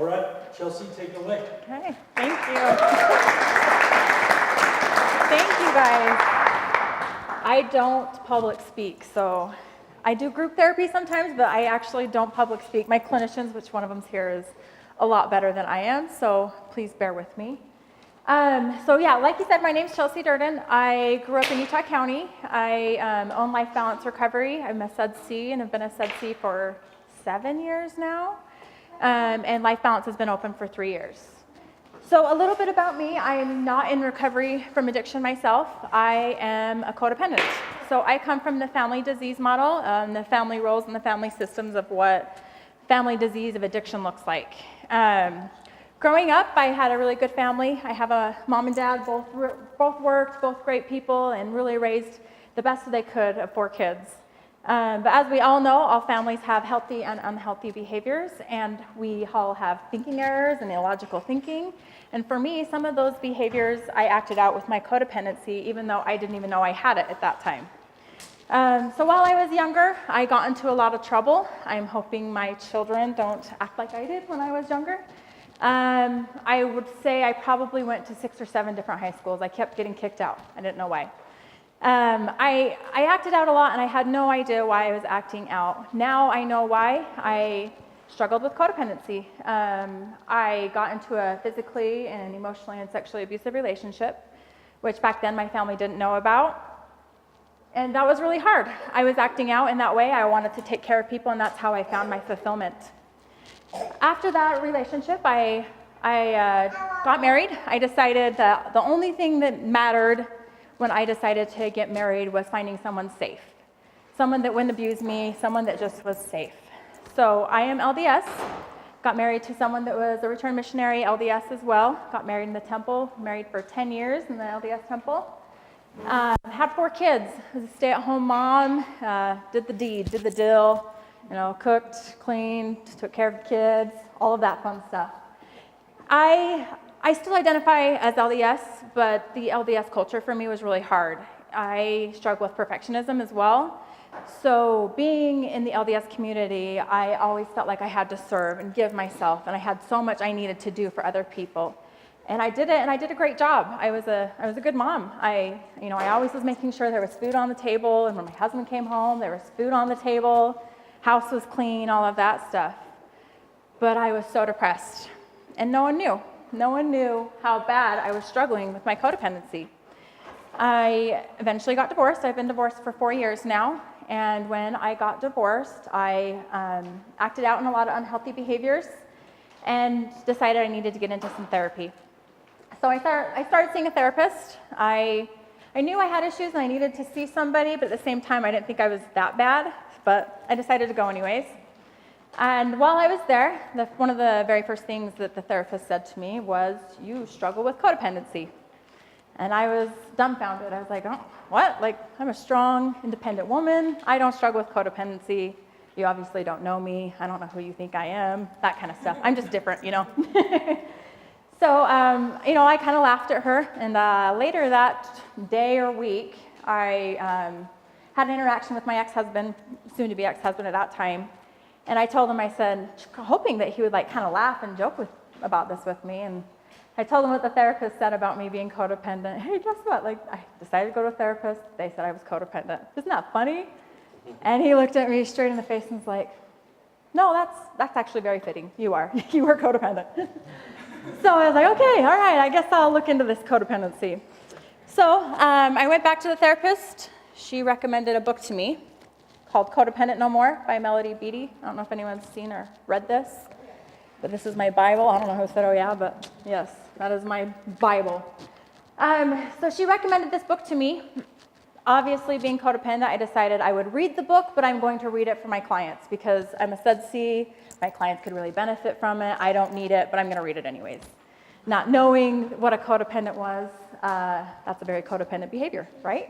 All right, Chelsie, take it away. Okay, thank you. Thank you, guys. I don't public speak, so I do group therapy sometimes, but I actually don't public speak. My clinicians, which one of them's here, is a lot better than I am, so please bear with me. So yeah, like you said, my name's Chelsie Durden. I grew up in Utah County. I own Life Balance Recovery. I'm a SUDC and have been a SUDC for 7 years now. And Life Balance has been open for 3 years. So a little bit about me. I am not in recovery from addiction myself. I am a codependent. So I come from the family disease model, the family roles and the family systems of what family disease of addiction looks like. Growing up, I had a really good family. I have a mom and dad, both worked, both great people, and really raised the best that they could of 4 kids. But as we all know, all families have healthy and unhealthy behaviors, and we all have thinking errors and illogical thinking. And for me, some of those behaviors I acted out with my codependency, even though I didn't even know I had it at that time. So while I was younger, I got into a lot of trouble. I'm hoping my children don't act like I did when I was younger. I would say I probably went to 6 or 7 different high schools. I kept getting kicked out. I didn't know why. I acted out a lot, and I had no idea why I was acting out. Now I know why. I struggled with codependency. I got into a physically and emotionally and sexually abusive relationship, which back then my family didn't know about. And that was really hard. I was acting out in that way. I wanted to take care of people, and that's how I found my fulfillment. After that relationship, I got married. I decided that the only thing that mattered when I decided to get married was finding someone safe. Someone that wouldn't abuse me, someone that just was safe. So I am LDS, got married to someone that was a return missionary, LDS as well, got married in the temple, married for 10 years in the LDS temple. Had 4 kids, was a stay-at-home mom, did the deed, did the deal, cooked, cleaned, took care of the kids, all of that fun stuff. I still identify as LDS, but the LDS culture for me was really hard. I struggle with perfectionism as well. So being in the LDS community, I always felt like I had to serve and give myself, and I had so much I needed to do for other people. And I did it, and I did a great job. I was a good mom. I always was making sure there was food on the table, and when my husband came home, there was food on the table, house was clean, all of that stuff. But I was so depressed, and no one knew. No one knew how bad I was struggling with my codependency. I eventually got divorced. I've been divorced for 4 years now. And when I got divorced, I acted out in a lot of unhealthy behaviors and decided I needed to get into some therapy. So I started seeing a therapist. I knew I had issues and I needed to see somebody, but at the same time, I didn't think I was that bad. But I decided to go anyways. And while I was there, one of the very first things that the therapist said to me was, "You struggle with codependency." And I was dumbfounded. I was like, "Oh, what? Like, I'm a strong, independent woman. I don't struggle with codependency. You obviously don't know me. I don't know who you think I am." That kind of stuff. I'm just different, So, I kind of laughed at her. And later that day or week, I had an interaction with my ex-husband, soon-to-be ex-husband at that time. And I told him, I said, hoping that he would kind of laugh and joke about this with me. And I told him what the therapist said about me being codependent. Hey, guess what? I decided to go to a therapist. They said I was codependent. Isn't that funny? And he looked at me straight in the face and was like, "No, that's actually very fitting. You are. You are codependent." So I was like, okay, all right, I guess I'll look into this codependency. So I went back to the therapist. She recommended a book to me called Codependent No More by Melody Beattie. I don't know if anyone's seen or read this, but this is my Bible. I don't know who said, oh yeah, but yes, that is my Bible. So she recommended this book to me. Obviously, being codependent, I decided I would read the book, but I'm going to read it for my clients because I'm a SUDC. My clients could really benefit from it. I don't need it, but I'm going to read it anyways. Not knowing what a codependent was, that's a very codependent behavior, right?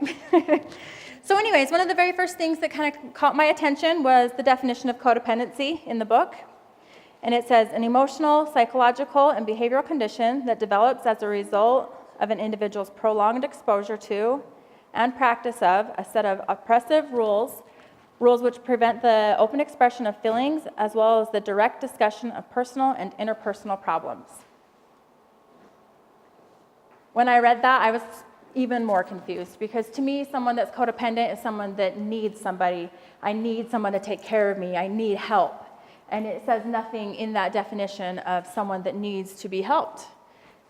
So anyways, one of the very first things that kind of caught my attention was the definition of codependency in the book. And it says, an emotional, psychological, and behavioral condition that develops as a result of an individual's prolonged exposure to and practice of a set of oppressive rules rules which prevent the open expression of feelings as well as the direct discussion of personal and interpersonal problems. When I read that, I was even more confused because to me, someone that's codependent is someone that needs somebody. I need someone to take care of me. I need help. And it says nothing in that definition of someone that needs to be helped.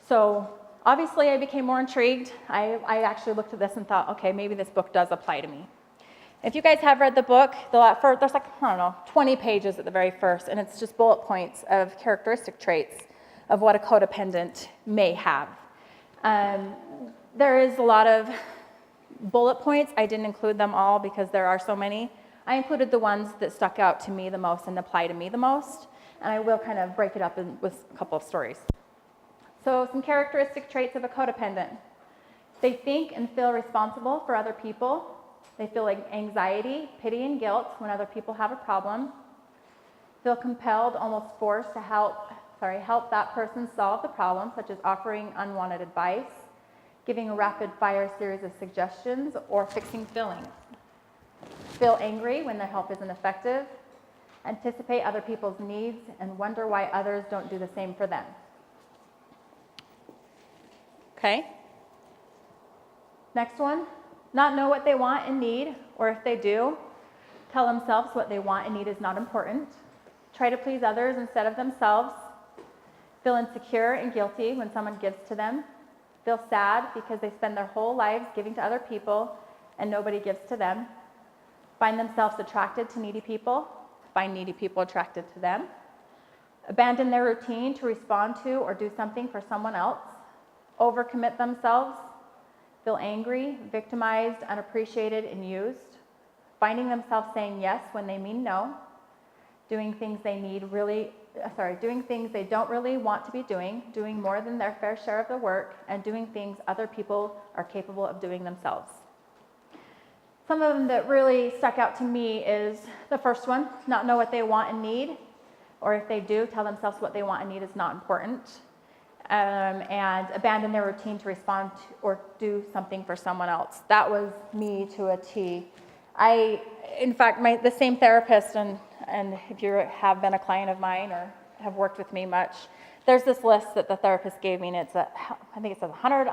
So obviously I became more intrigued. I actually looked at this and thought, okay, maybe this book does apply to me. If you guys have read the book, there's like, 20 pages at the very first, and it's just bullet points of characteristic traits of what a codependent may have. There is a lot of bullet points. I didn't include them all because there are so many. I included the ones that stuck out to me the most and apply to me the most, and I will kind of break it up with a couple of stories. So some characteristic traits of a codependent. They think and feel responsible for other people. They feel like anxiety, pity, and guilt when other people have a problem. Feel compelled, almost forced to help that person solve the problem, such as offering unwanted advice, giving a rapid-fire series of suggestions, or fixing feelings. Feel angry when their help isn't effective, anticipate other people's needs, and wonder why others don't do the same for them. Okay? Next one, not know what they want and need, or if they do, tell themselves what they want and need is not important. Try to please others instead of themselves. Feel insecure and guilty when someone gives to them. Feel sad because they spend their whole lives giving to other people and nobody gives to them. Find themselves attracted to needy people. Find needy people attracted to them. Abandon their routine to respond to or do something for someone else. Overcommit themselves. Feel angry, victimized, unappreciated, and used. Finding themselves saying yes when they mean no. Doing things they don't really want to be doing more than their fair share of the work, and doing things other people are capable of doing themselves. Some of them that really stuck out to me is the first one, not know what they want and need, or if they do, tell themselves what they want and need is not important, and abandon their routine to respond to or do something for someone else. That was me to a T. In fact, the same therapist, and if you have been a client of mine or have worked with me much, there's this list that the therapist gave me, and I think it says 100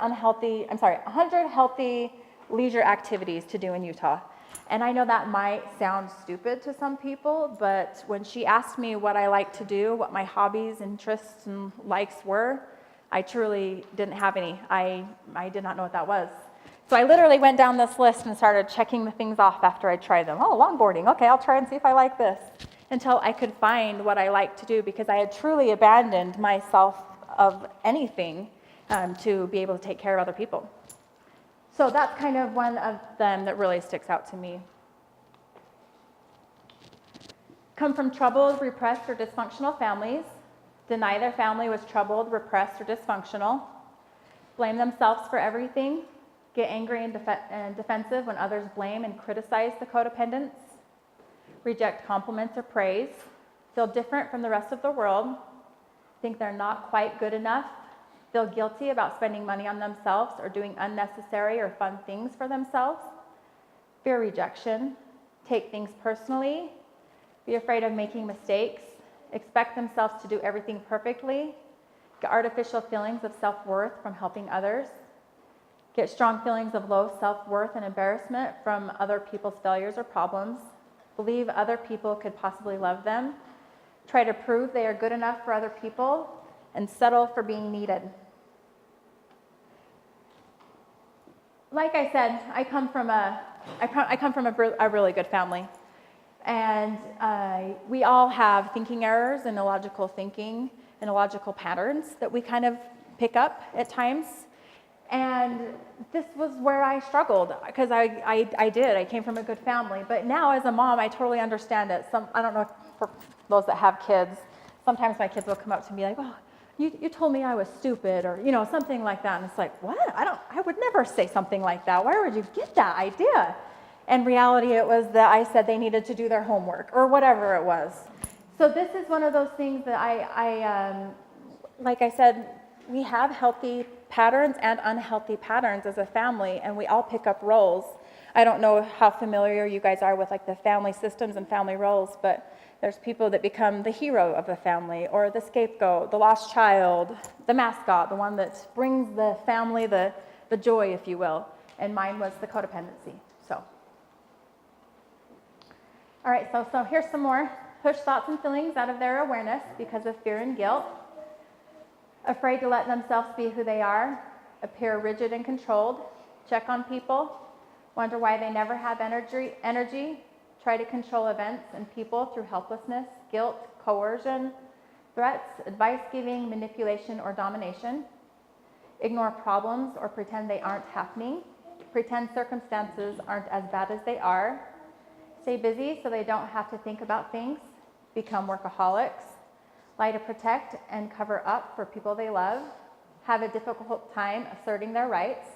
healthy leisure activities to do in Utah. And I know that might sound stupid to some people, but when she asked me what I like to do, what my hobbies, interests, and likes were, I truly didn't have any. I did not know what that was. So I literally went down this list and started checking the things off after I tried them. Oh, longboarding. Okay, I'll try and see if I like this. Until I could find what I like to do, because I had truly abandoned myself of anything to be able to take care of other people. So that's kind of one of them that really sticks out to me. Come from troubled, repressed, or dysfunctional families. Deny their family was troubled, repressed, or dysfunctional. Blame themselves for everything. Get angry and defensive when others blame and criticize the codependents. Reject compliments or praise. Feel different from the rest of the world. Think they're not quite good enough. Feel guilty about spending money on themselves or doing unnecessary or fun things for themselves. Fear rejection. Take things personally. Be afraid of making mistakes. Expect themselves to do everything perfectly. Get artificial feelings of self-worth from helping others. Get strong feelings of low self-worth and embarrassment from other people's failures or problems. Believe other people could possibly love them. Try to prove they are good enough for other people, and settle for being needed. Like I said, I come from a really good family. And we all have thinking errors and illogical thinking and illogical patterns that we kind of pick up at times. And this was where I struggled, because I came from a good family. But now as a mom, I totally understand it. I don't know if for those that have kids, sometimes my kids will come up to me like, oh, you told me I was stupid, or something like that. And it's like, what? I would never say something like that. Where would you get that idea? In reality, it was that I said they needed to do their homework or whatever it was. So this is one of those things that I like I said, we have healthy patterns and unhealthy patterns as a family, and we all pick up roles. I don't know how familiar you guys are with like the family systems and family roles, but there's people that become the hero of the family, or the scapegoat, the lost child, the mascot, the one that brings the family the joy, if you will. And mine was the codependency. So, all right, so here's some more. Push thoughts and feelings out of their awareness because of fear and guilt. Afraid to let themselves be who they are. Appear rigid and controlled. Check on people. Wonder why they never have energy. Try to control events and people through helplessness, guilt, coercion, threats, advice giving, manipulation, or domination. Ignore problems or pretend they aren't happening. Pretend circumstances aren't as bad as they are. Stay busy so they don't have to think about things. Become workaholics. Lie to protect and cover up for people they love. Have a difficult time asserting their rights.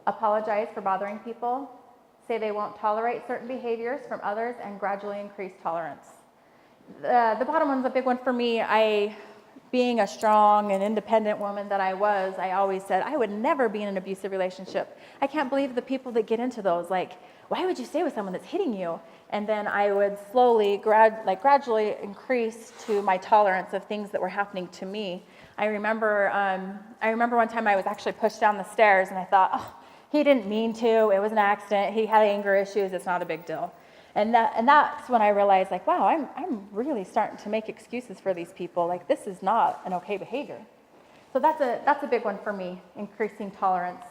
Apologize for bothering people. Say they won't tolerate certain behaviors from others and gradually increase tolerance. The bottom one's a big one for me. Being a strong and independent woman that I was, I always said, I would never be in an abusive relationship. I can't believe the people that get into those. Like, why would you stay with someone that's hitting you? And then I would slowly, gradually increase to my tolerance of things that were happening to me. I remember one time I was actually pushed down the stairs, and I thought, oh, he didn't mean to. It was an accident. He had anger issues. It's not a big deal. And that's when I realized, like, wow, I'm really starting to make excuses for these people. Like, this is not an okay behavior. So that's a big one for me, increasing tolerance.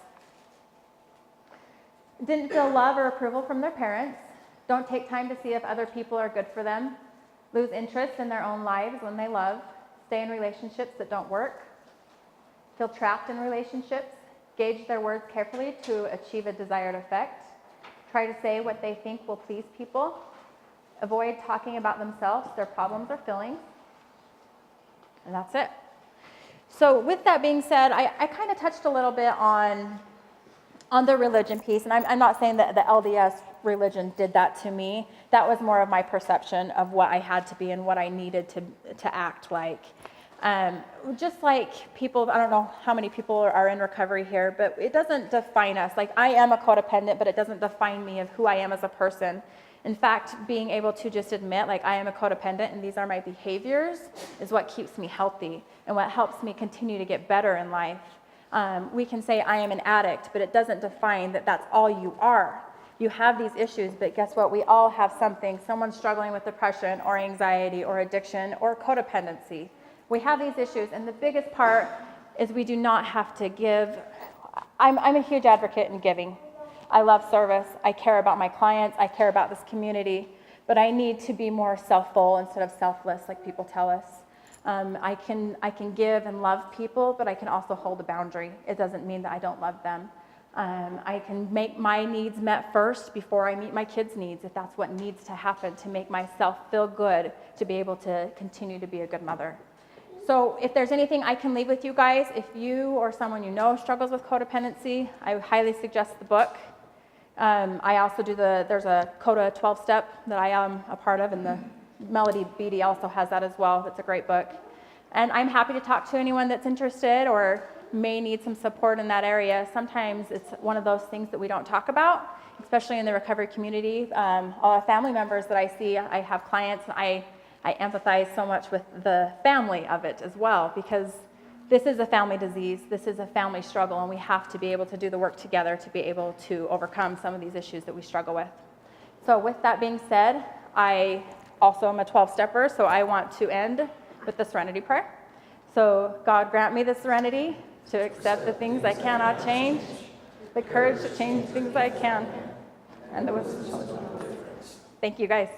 Didn't feel love or approval from their parents. Don't take time to see if other people are good for them. Lose interest in their own lives when they love. Stay in relationships that don't work. Feel trapped in relationships. Gauge their words carefully to achieve a desired effect. Try to say what they think will please people. Avoid talking about themselves, their problems or feelings. And that's it. So with that being said, I kind of touched a little bit on the religion piece, and I'm not saying that the LDS religion did that to me. That was more of my perception of what I had to be and what I needed to act like. Just like people, I don't know how many people are in recovery here, but it doesn't define us. Like, I am a codependent, but it doesn't define me of who I am as a person. In fact, being able to just admit, like, I am a codependent and these are my behaviors is what keeps me healthy and what helps me continue to get better in life. We can say I am an addict, but it doesn't define that that's all you are. You have these issues, but guess what? We all have something. Someone's struggling with depression or anxiety or addiction or codependency. We have these issues, and the biggest part is we do not have to give. I'm a huge advocate in giving. I love service. I care about my clients. I care about this community, but I need to be more selfful instead of selfless, like people tell us. I can give and love people, but I can also hold a boundary. It doesn't mean that I don't love them. I can make my needs met first before I meet my kids' needs, if that's what needs to happen to make myself feel good, to be able to continue to be a good mother. So if there's anything I can leave with you guys, if you or someone you know struggles with codependency, I highly suggest the book. I also there's a CODA 12-step that I am a part of, and the Melody Beatty also has that as well. It's a great book. And I'm happy to talk to anyone that's interested or may need some support in that area. Sometimes it's one of those things that we don't talk about, especially in the recovery community. All our family members that I see, I have clients, and I empathize so much with the family of it as well, because this is a family disease, this is a family struggle, and we have to be able to do the work together to be able to overcome some of these issues that we struggle with. So with that being said, I also am a 12-stepper, so I want to end with the serenity prayer. So God grant me the serenity to accept the things I cannot change, the courage to change things I can, and the wisdom. Thank you guys.